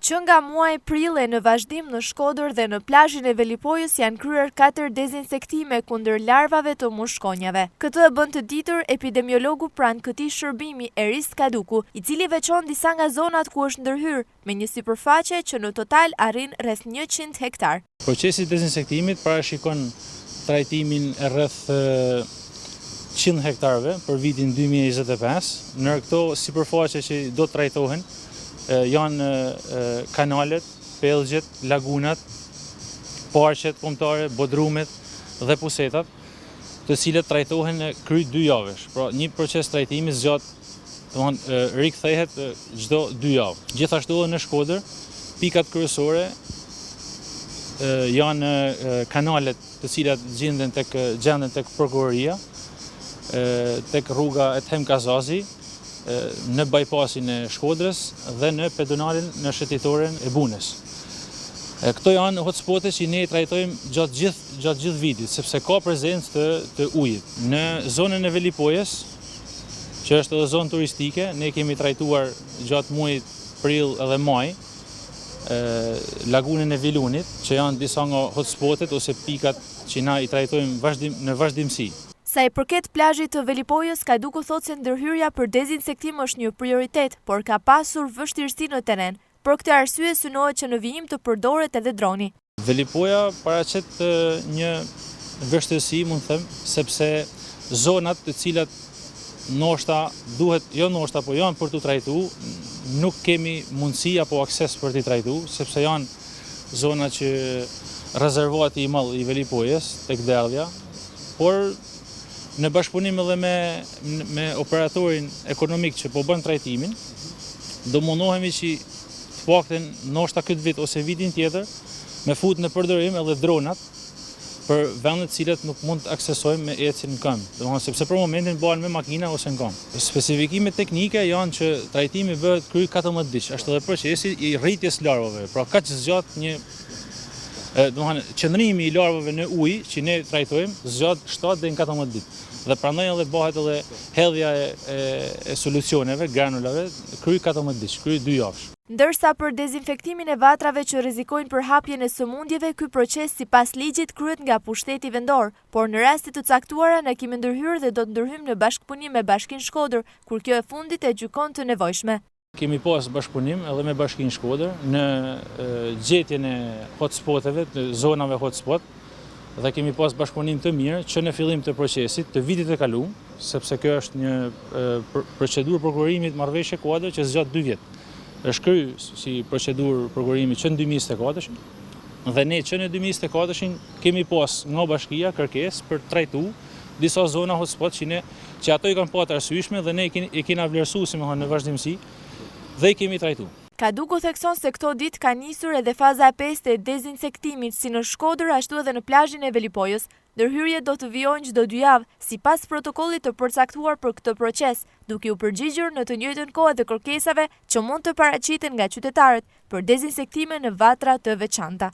Që nga muaji prill në vazhdim në Shkodër dhe në plazhin e Velipojës janë kryer 4 dezinsektime kundër larvave të mushkonjave. Këtë bën të ditur epidemiologu pranë këtij shërbimi Eris Kaduku, i cili veçon disa nga zonat ku është ndërhyr, me një sipërfaqe që në total arrin rreth 100 hektar. Procesi i dezinsektimit parashikon trajtimin e rreth 100 hektarëve për vitin 2025. Në këto sipërfaqe që do të trajtohen janë kanalet, pellgjet, lagunat, parqet kombëtare, bodrumet dhe pusetat, të cilët trajtohen në kryt 2 javësh. Pra, një proces trajtimi zgjat, rikthehet çdo 2 javë. Gjithashtu në Shkodër, pikat kryesore janë kanalet të cilat gjenden tek prokuroria, tek rruga Ethem Kazazi, në bypassin e Shkodrës dhe në pedonalin në shëtitoren e Bunës. Këto janë hotspotet që ne trajtojmë gjatë gjithë vitit, sepse ka prezencë të ujit. Në zonën e Velipojës, që është edhe zonë turistike, ne kemi trajtuar gjatë muajit prill edhe maj, lagunën e Vilunit, që janë disa nga hotspotet ose pikat që na i trajtojmë në vazhdimsi. Sa i përket plazhit të Velipojës, Kaduku thotë se ndërhyrja për dezinsektim është një prioritet, por ka pasur vështirësi në teren. Për këtë arsye synohet që në vijim të përdoret edhe droni. Velipoja paraqet një vështirësi, mund të them, sepse zonat të cilat janë për të trajtuar, nuk kemi mundësi apo akses për t'i trajtuar, sepse janë zona që rezervati i madh i Velipojës tek derdhja, por në bashkëpunim edhe me operatorin ekonomik që po bën trajtimin, do mundohemi që të paktën ndoshta këtë vit ose vitin tjetër me fut në përdorim edhe dronat për vendet cilat nuk mund të aksesojmë me ecjen në këmbë. Domethënë sepse për momentin bëhen me makina ose në këmbë. Specifikimet teknike janë që trajtimi bëhet kryej 14 ditë. Është edhe procesi i rritjes larvave. Pra kaq zgjat qëndrimi i larvave në ujë që ne trajtojmë zgjat 7 deri në 14 ditë. Dhe prandaj edhe bëhet edhe hedhja e solucioneve, granulave, kryej 14 ditë, kryej 2 javësh. Ndërsa për dezinfektimin e vatrave që rrezikojnë për hapjen e sëmundjeve, ky proces sipas ligjit kryhet nga pushteti vendor, por në raste të caktuara ne kemi ndërhyrë dhe do të ndërhyjmë në bashkëpunim me Bashkinë Shkodër, kur kjo e fundit e gjykon të nevojshme. Kemi pas bashkëpunim edhe me Bashkinë Shkodër në gjetjen e hotspoteve, të zonave hotspot, dhe kemi pas bashkëpunim të mirë që në fillim të procesit të vitit të kaluar, sepse kjo është një procedurë prokurimit marrëveshje kuadër që zgjat 2 vjet. Është kryer si procedurë prokurimi që në 2024 dhe ne që në 2024 kemi pas nga bashkia kërkesë për të trajtuar disa zona hotspot që ato i kanë pasur arsyeshme dhe ne i kemi vlerësuar në vazhdimsi dhe i kemi trajtuar. Kaduku thekson se këto ditë ka nisur edhe faza e 5 e dezinsektimit si në Shkodër ashtu edhe në plazhin e Velipojës. Ndërhyrjet do të vijojnë çdo 2 javë, sipas protokollit të përcaktuar për këtë proces, duke u përgjigjur në të njëjtën kohë të kërkesave që mund të paraqiten nga qytetarët për dezinsektime në vatra të veçanta.